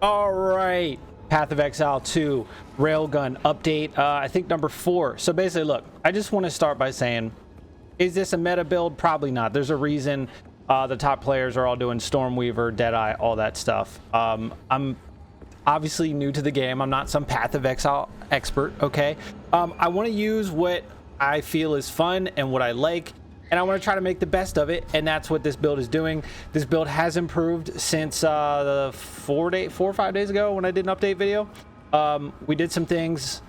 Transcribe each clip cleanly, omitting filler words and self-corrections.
All right, Path of Exile 2 Railgun update, I think number 4. So basically, look, I just want to start by saying, is this a meta build? Probably not. There's a reason the top players are all doing Stormweaver, Deadeye, all that stuff. I'm obviously new to the game. I'm not some Path of Exile expert, okay? I want to use what I feel is fun and what I like, and I want to try to make the best of it, and that's what this build is doing. This build has improved since the 4 or 5 days ago when I did an update video. We did some things.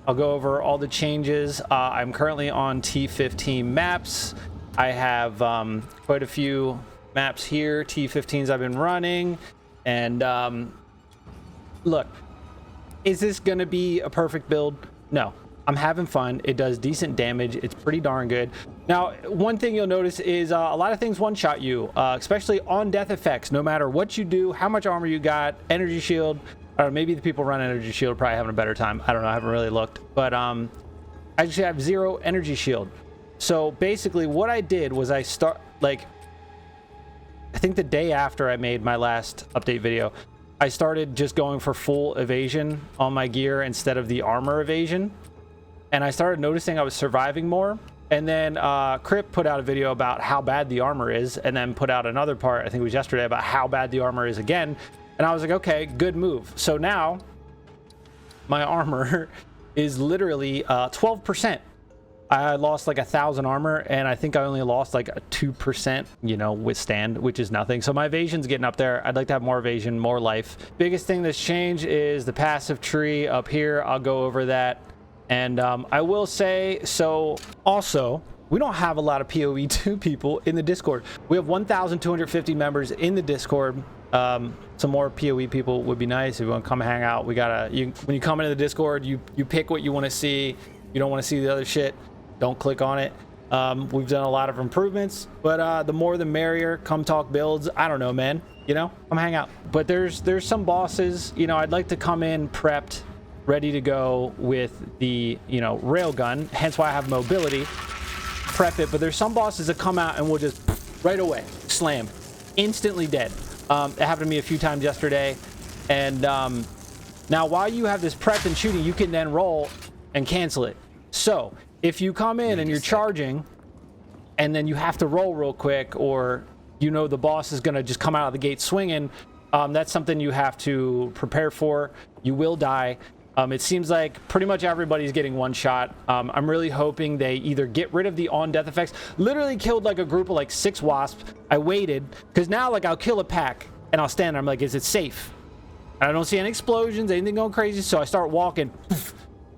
I'll go over all the changes. I'm currently on T15 maps. I have quite a few maps here, T15s I've been running, and look, is this going to be a perfect build? No. I'm having fun. It does decent damage. It's pretty darn good. Now, one thing you'll notice is a lot of things one-shot you, especially on death effects. No matter what you do, how much armor you got, energy shield, or maybe the people run energy shield are probably having a better time. I don't know. I haven't really looked. But I actually have 0 energy shield. So basically what I did was I think the day after I made my last update video, I started just going for full evasion on my gear instead of the armor evasion. And I started noticing I was surviving more. And then Crip put out a video about how bad the armor is, and then put out another part, I think it was yesterday, about how bad the armor is again. And I was like, okay, good move. So now my armor is literally 12%. I lost like 1,000 armor, and I think I only lost like a 2%, you know, withstand, which is nothing. So my evasion's getting up there. I'd like to have more evasion, more life. Biggest thing that's changed is the passive tree up here. I'll go over that. And I will say, so also, we don't have a lot of PoE2 people in the Discord. We have 1,250 members in the Discord. Some more PoE people would be nice. If you want to come hang out, we gotta, when you come into the Discord, you pick what you want to see. You don't want to see the other shit, don't click on it. We've done a lot of improvements, but the more the merrier. Come talk builds. I don't know, man. You know, come hang out. But there's some bosses, you know, I'd like to come in prepped, ready to go with the, you know, railgun, hence why I have mobility, prep it. But there's some bosses that come out and will just right away slam, instantly dead. It happened to me a few times yesterday. And now while you have this prep and shooting, you can then roll and cancel it. So if you come in and you're charging and then you have to roll real quick, or you know the boss is going to just come out of the gate swinging, that's something you have to prepare for. You will die. It seems like pretty much everybody's getting one shot. I'm really hoping they either get rid of the on death effects. Literally killed like a group of like 6 wasps. I waited because now like I'll kill a pack and I'll stand there. I'm like, is it safe? I don't see any explosions, anything going crazy. So I start walking.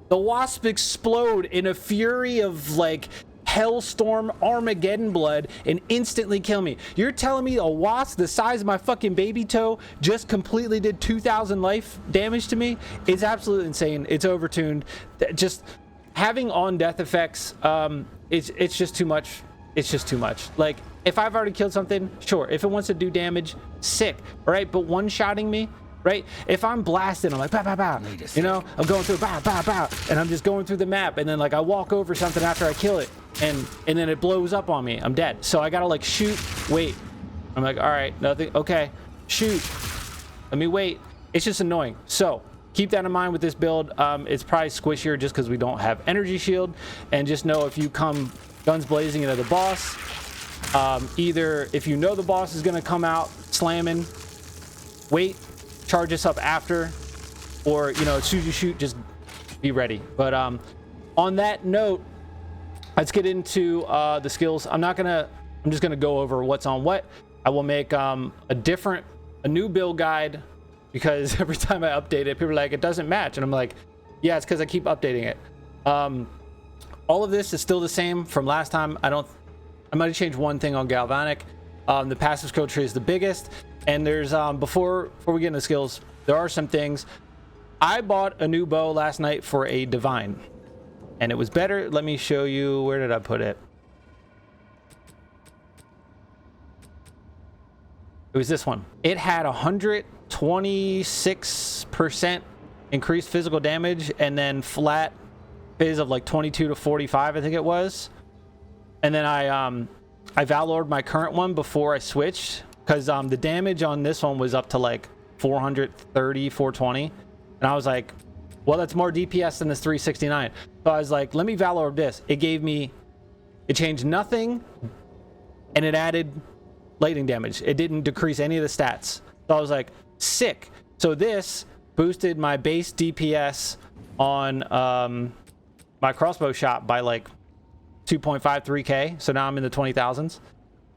The wasps explode in a fury of like Hellstorm Armageddon blood and instantly kill me. You're telling me a wasp the size of my fucking baby toe just completely did 2,000 life damage to me? It's absolutely insane. It's overtuned. Just having on death effects, it's just too much. It's just too much. Like, if I've already killed something, sure. If it wants to do damage, sick. All right, but one-shotting me, right? If I'm blasting, I'm like, bow, bow, bow. You know, I'm going through, bow, bow, bow. And I'm just going through the map. And then, like, I walk over something after I kill it. And then it blows up on me. I'm dead. So I got to, like, shoot, wait. I'm like, all right, nothing. Okay, shoot. Let me wait. It's just annoying. So keep that in mind with this build. It's probably squishier just because we don't have energy shield. And just know if you come guns blazing into the boss, either if you know the boss is going to come out slamming, wait, charge us up after, or, you know, as soon as you shoot, just be ready. But on that note, let's get into the skills. I'm just gonna go over what's on what. I will make a new build guide, because every time I update it, people are like, it doesn't match, and I'm like, yeah, it's because I keep updating it. All of this is still the same from last time. I might have changed one thing on Galvanic. The passive skill tree is the biggest. And there's before we get into skills, there are some things. I bought a new bow last night for a divine, and it was better. Let me show you, where did I put it? It was this one. It had 126% increased physical damage, and then flat phase of like 22 to 45, I think it was. And then I Valored my current one before I switched, because the damage on this one was up to like 430, 420. And I was like, well, that's more DPS than this 369. So I was like, let me Valor Orb this. It changed nothing, and it added lightning damage. It didn't decrease any of the stats. So I was like, sick. So this boosted my base DPS on my crossbow shot by like 2.53k. So now I'm in the 20,000s.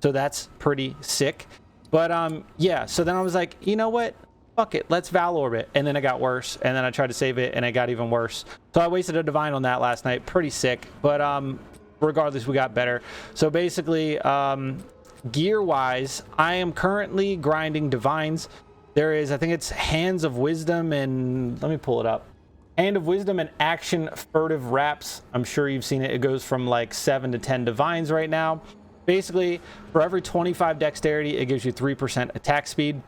So that's pretty sick. But yeah, so then I was like, you know what? Fuck it, let's Valor Orb it. And then it got worse. And then I tried to save it and it got even worse. So I wasted a divine on that last night. Pretty sick. But regardless, we got better. So basically, gear wise, I am currently grinding divines. There is, I think it's Hands of Wisdom, and let me pull it up. Hand of Wisdom and Action Furtive Wraps. I'm sure you've seen it. It goes from like 7 to 10 divines right now. Basically, for every 25 dexterity, it gives you 3% attack speed.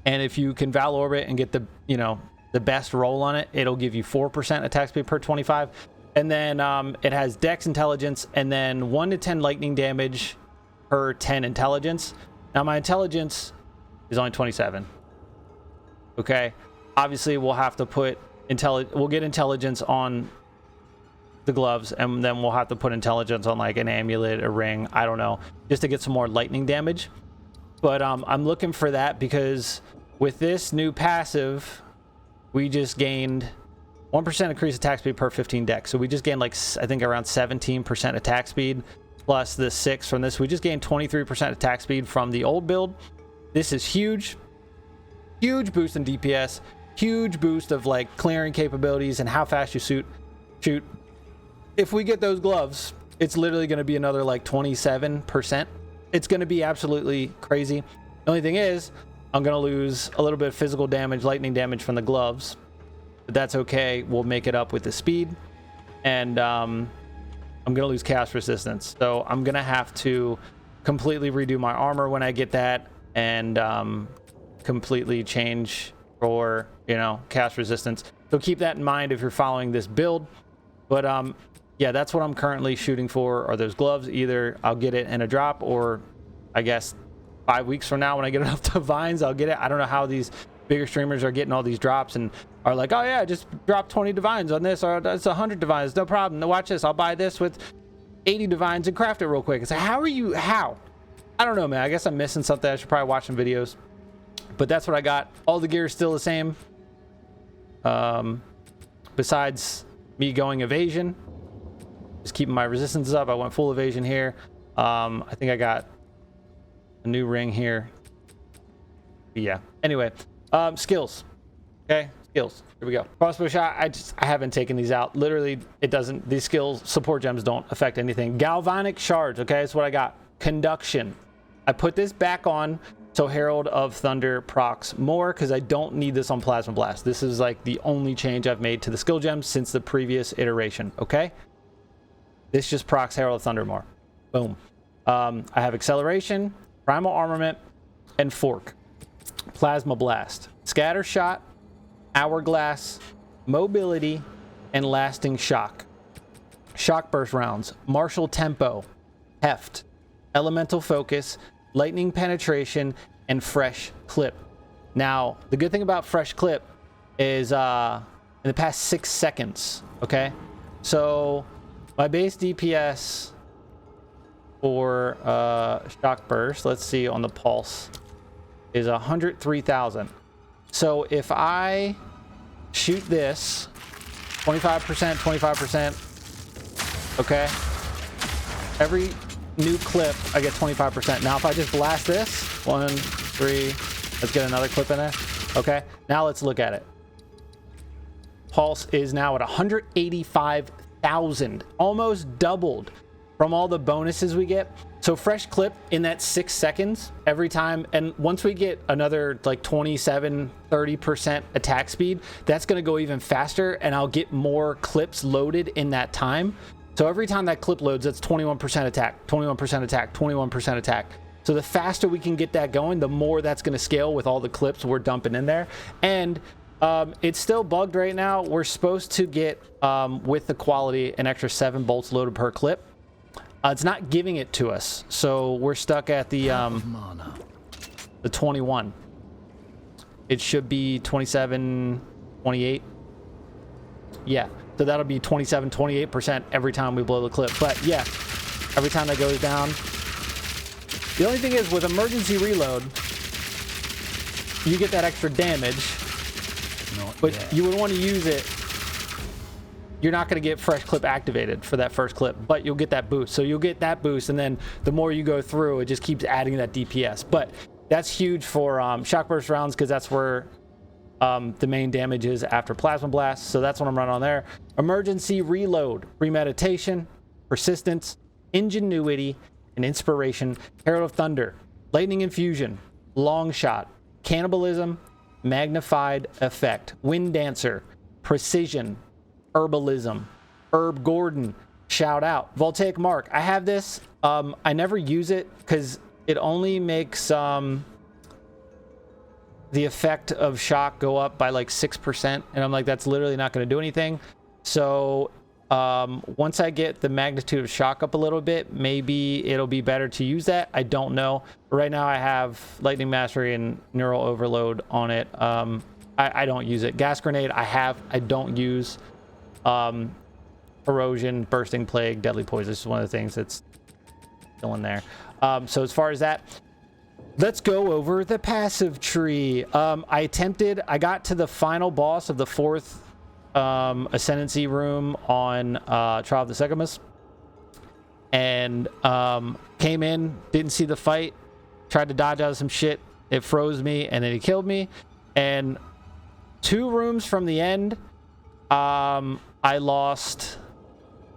And if you can Valor Orb it and get the, you know, the best roll on it, it'll give you 4% attack speed per 25. And then it has Dex Intelligence, and then 1 to 10 lightning damage per 10 intelligence. Now my intelligence is only 27. Okay, obviously we'll have to put we'll get intelligence on the gloves, and then we'll have to put intelligence on like an amulet, a ring, I don't know, just to get some more lightning damage. But I'm looking for that because with this new passive, we just gained 1% increased attack speed per 15 dex. So we just gained like, I think around 17% attack speed plus the 6 from this. We just gained 23% attack speed from the old build. This is huge. Huge boost in DPS. Huge boost of like clearing capabilities and how fast you shoot. If we get those gloves, it's literally going to be another like 27%. It's going to be absolutely crazy. The only thing is, I'm going to lose a little bit of physical damage, lightning damage from the gloves. But that's okay. We'll make it up with the speed. And I'm going to lose chaos resistance. So I'm going to have to completely redo my armor when I get that. And completely change for, you know, chaos resistance. So keep that in mind if you're following this build. But yeah, that's what I'm currently shooting for, are those gloves. Either I'll get it in a drop, or I guess 5 weeks from now when I get enough divines, I'll get it. I don't know how these bigger streamers are getting all these drops and are like, oh yeah, just drop 20 divines on this, or that's 100 divines, no problem. Now watch this, I'll buy this with 80 divines and craft it real quick. It's like, how? I don't know, man. I guess I'm missing something. I should probably watch some videos. But that's what I got. All the gear is still the same. Besides me going evasion, just keeping my resistances up. I went full evasion here. I think I got a new ring here. Yeah. Anyway, skills. Okay, skills. Here we go. Crossbow shot. I haven't taken these out. Literally, it doesn't. These skills support gems don't affect anything. Galvanic shards. Okay, that's what I got. Conduction. I put this back on so Herald of Thunder procs more because I don't need this on Plasma Blast. This is like the only change I've made to the skill gems since the previous iteration. Okay, this just procs Herald of Thunder more. Boom. I have acceleration, primal armament, and fork. Plasma Blast, scatter shot, hourglass, mobility, and lasting shock. Shockburst rounds, martial tempo, heft, elemental focus, lightning penetration, and fresh clip. Now, the good thing about fresh clip is in the past 6 seconds, okay? So my base DPS for Shockburst, let's see on the pulse, is 103,000. So if I shoot this 25%, 25%, okay? Every new clip, I get 25%. Now, if I just blast this, 1, 3, let's get another clip in there. Okay, now let's look at it. Pulse is now at 185,000, almost doubled from all the bonuses we get. So fresh clip in that 6 seconds every time. And once we get another like 27, 30% attack speed, that's going to go even faster, and I'll get more clips loaded in that time. So every time that clip loads, that's 21% attack, 21% attack, 21% attack. So the faster we can get that going, the more that's going to scale with all the clips we're dumping in there. And it's still bugged right now. We're supposed to get, with the quality, an extra 7 bolts loaded per clip. It's not giving it to us. So we're stuck at the 21. it should be 27, 28. Yeah, so that'll be 27, 28% every time we blow the clip. But yeah, every time that goes down. The only thing is with emergency reload, you get that extra damage, but you would want to use it. You're not going to get fresh clip activated for that first clip, but you'll get that boost. So you'll get that boost, and then the more you go through, it just keeps adding that DPS. But that's huge for Shockburst rounds, because that's where the main damage is after Plasma Blast. So that's what I'm running on there. Emergency reload, premeditation, persistence, ingenuity, and inspiration, Herald of Thunder, lightning infusion, long shot, cannibalism, magnified effect, wind dancer, precision, herbalism, Herb Gordon, shout out, voltaic mark. I have this. I never use it because it only makes the effect of shock go up by like 6%, and I'm like, that's literally not going to do anything. So once I get the magnitude of shock up a little bit, maybe it'll be better to use that. I don't know. But right now I have lightning mastery and neural overload on it. I don't use it. Gas grenade I don't use. Corrosion, bursting plague, deadly poison. This is one of the things that's still in there. So as far as that, let's go over the passive tree. I got to the final boss of the 4th ascendancy room on Trial of the Segamus, and came in, didn't see the fight, tried to dodge out of some shit, it froze me, and then he killed me. And 2 rooms from the end, I lost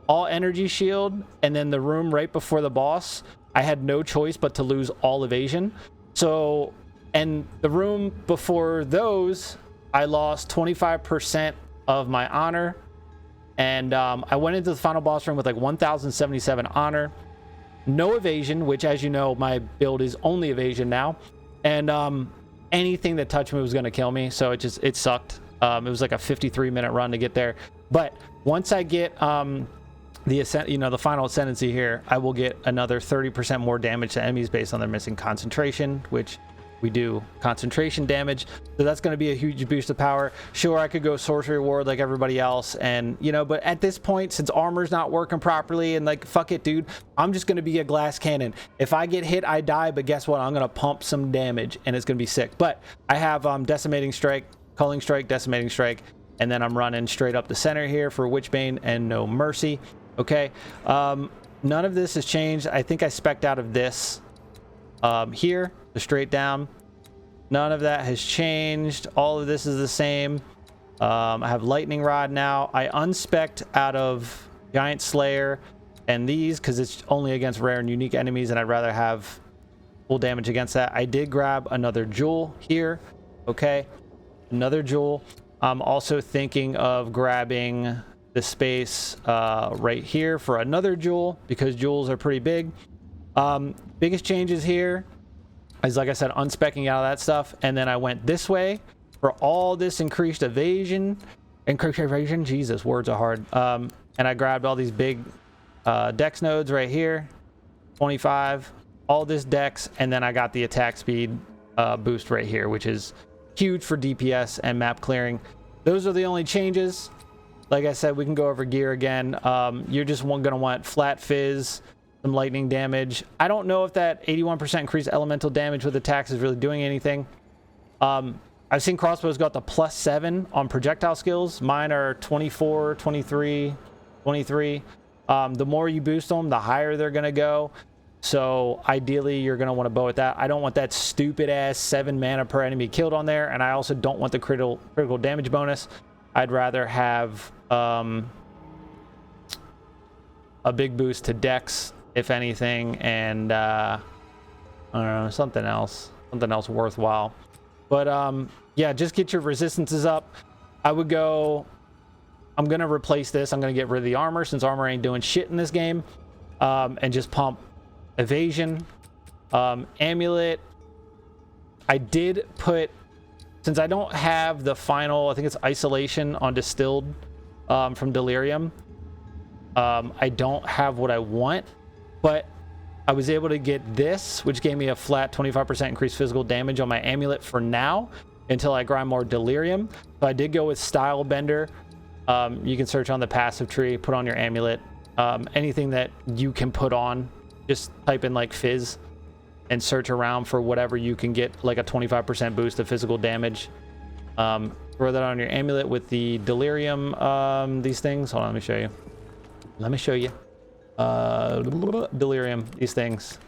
all energy shield, and then the room right before the boss, I had no choice but to lose all evasion. So, and the room before those, I lost 25% of my honor, and I went into the final boss room with like 1077 honor, no evasion, which, as you know, my build is only evasion now, and anything that touched me was going to kill me, so it sucked. It was like a 53-minute run to get there. But once I get the final ascendancy here, I will get another 30% more damage to enemies based on their missing concentration, which we do concentration damage. So that's going to be a huge boost of power. Sure, I could go sorcery ward like everybody else, and but at this point, since armor's not working properly, and like, fuck it, dude, I'm just going to be a glass cannon. If I get hit, I die, but guess what? I'm going to pump some damage, and it's going to be sick. But I have decimating strike, culling strike, decimating strike, and then I'm running straight up the center here for Witchbane and no mercy. Okay, none of this has changed. I think I spec'd out of this here, the straight down. None of that has changed. All of this is the same. I have lightning rod now. I unspec'd out of Giant Slayer and these because it's only against rare and unique enemies, and I'd rather have full damage against that. I did grab another jewel here. Okay, another jewel. I'm also thinking of grabbing the space right here for another jewel, because jewels are pretty big. Biggest changes here is, like I said, unspecking out of that stuff, and then I went this way for all this increased evasion. Jesus, words are hard. And I grabbed all these big dex nodes right here, 25, all this dex, and then I got the attack speed boost right here, which is huge for DPS and map clearing. Those are the only changes. Like I said, we can go over gear again. You're just going to want flat fizz, some lightning damage. I don't know if that 81% increased elemental damage with attacks is really doing anything. I've seen crossbows go up to +7 on projectile skills. Mine are 24, 23, 23. The more you boost them, the higher they're going to go. So ideally, you're going to want to bow at that. I don't want that stupid ass 7 mana per enemy killed on there, and I also don't want the critical damage bonus. I'd rather have a big boost to dex, if anything, and I don't know, something else worthwhile. But yeah, just get your resistances up. I would go, I'm going to replace this. I'm going to get rid of the armor, since armor ain't doing shit in this game, and just pump evasion, amulet. I did put, since I don't have the final, I think it's isolation on distilled from delirium, I don't have what I want, but I was able to get this, which gave me a flat 25% increased physical damage on my amulet for now. until I grind more delirium. So I did go with style bender. You can search on the passive tree, put on your amulet, anything that you can put on, just type in like fizz and search around for whatever you can get like a 25% boost of physical damage. Throw that on your amulet with the delirium, these things. Hold on, let me show you. Delirium, these things.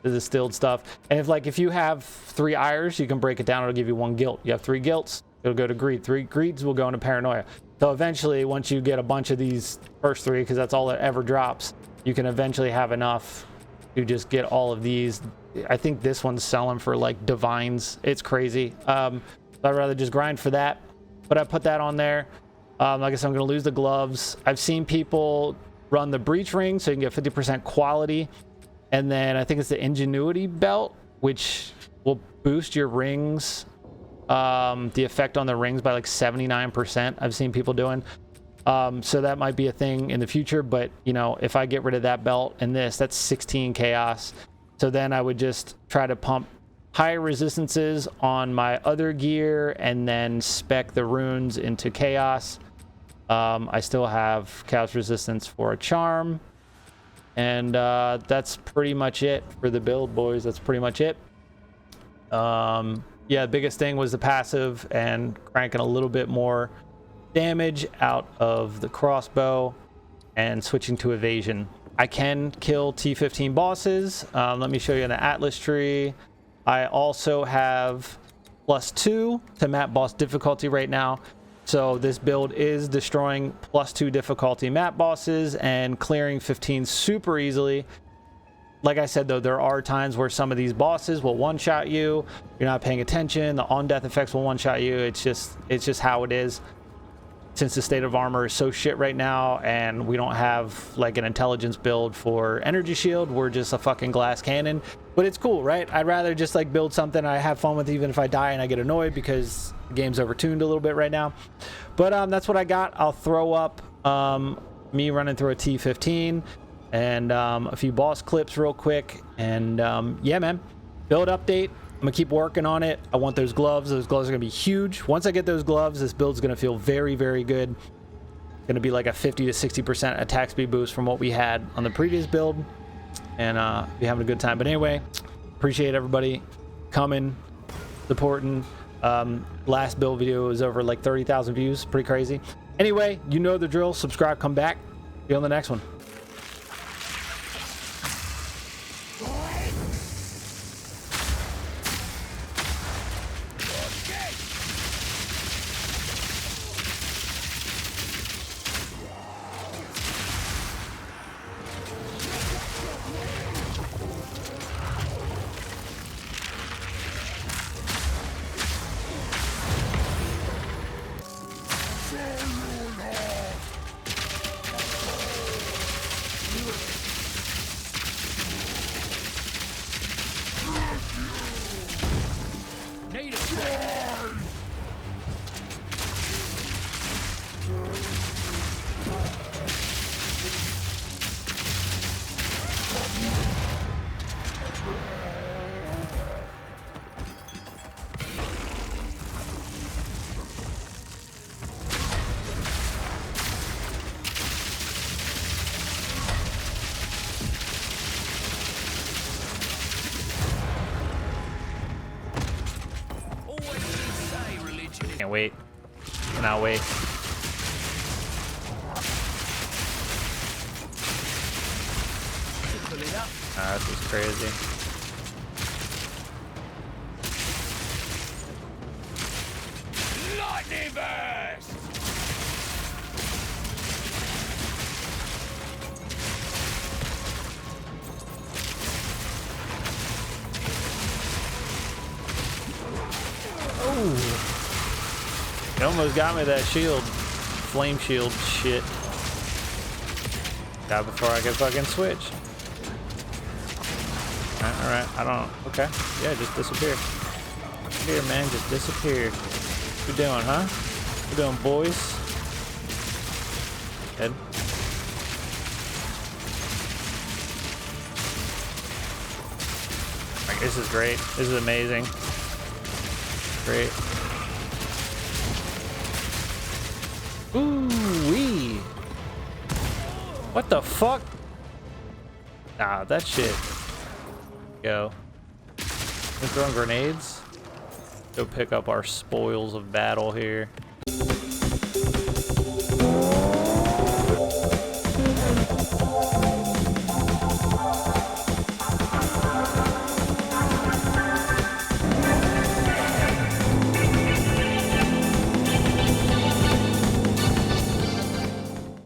The distilled stuff. And if you have 3 ires, you can break it down. It'll give you 1 guilt. You have 3 guilts, it'll go to greed. 3 greeds will go into paranoia. So eventually, once you get a bunch of these first 3, because that's all that ever drops, you can eventually have enough to just get all of these. I think this one's selling for like divines. It's crazy. So I'd rather just grind for that. But I put that on there. Like I said, I'm going to lose the gloves. I've seen people run the breach ring so you can get 50% quality. And then I think it's the ingenuity belt, which will boost your rings, the effect on the rings by like 79%. I've seen people doing. So that might be a thing in the future. But, you know, if I get rid of that belt and this, that's 16 chaos. So then I would just try to pump higher resistances on my other gear and then spec the runes into chaos. I still have chaos resistance for a charm. And that's pretty much it for the build, boys. That's pretty much it. Yeah, the biggest thing was the passive and cranking a little bit more damage out of the crossbow and switching to evasion. I can kill T15 bosses. Let me show you in the Atlas tree. I also have +2 to map boss difficulty right now. So this build is destroying +2 difficulty map bosses and clearing 15 super easily. Like I said, though, there are times where some of these bosses will one-shot you. You're not paying attention. The on-death effects will one-shot you. It's just how it is. Since the state of armor is so shit right now and we don't have like an intelligence build for energy shield, we're just a fucking glass cannon. But it's cool, right? I'd rather just like build something I have fun with, even if I die and I get annoyed, because the game's overtuned a little bit right now. But that's what I got. I'll throw up me running through a T15 and a few boss clips real quick. And yeah, man, build update. I'm gonna keep working on it. I want those gloves. Those gloves are gonna be huge. Once I get those gloves, this build's gonna feel very, very good. Gonna be like a 50 to 60% attack speed boost from what we had on the previous build, and be having a good time. But anyway, appreciate everybody coming, supporting. Last build video was over like 30,000 views. Pretty crazy. Anyway, you know the drill. Subscribe, come back. See you on the next one. Can't wait. Cannot wait. Ah, this is crazy. Lightning burst! Oh. It almost got me that shield. Flame shield shit. Got before I could fucking switch. Alright, I don't... Okay. Yeah, just disappear. Here, man, just disappear. What you doing, huh? What you doing, boys? Dead. Like, this is great. This is amazing. Great. Ooh wee. What the fuck? Nah, that shit. Go. We're throwing grenades. Go pick up our spoils of battle here.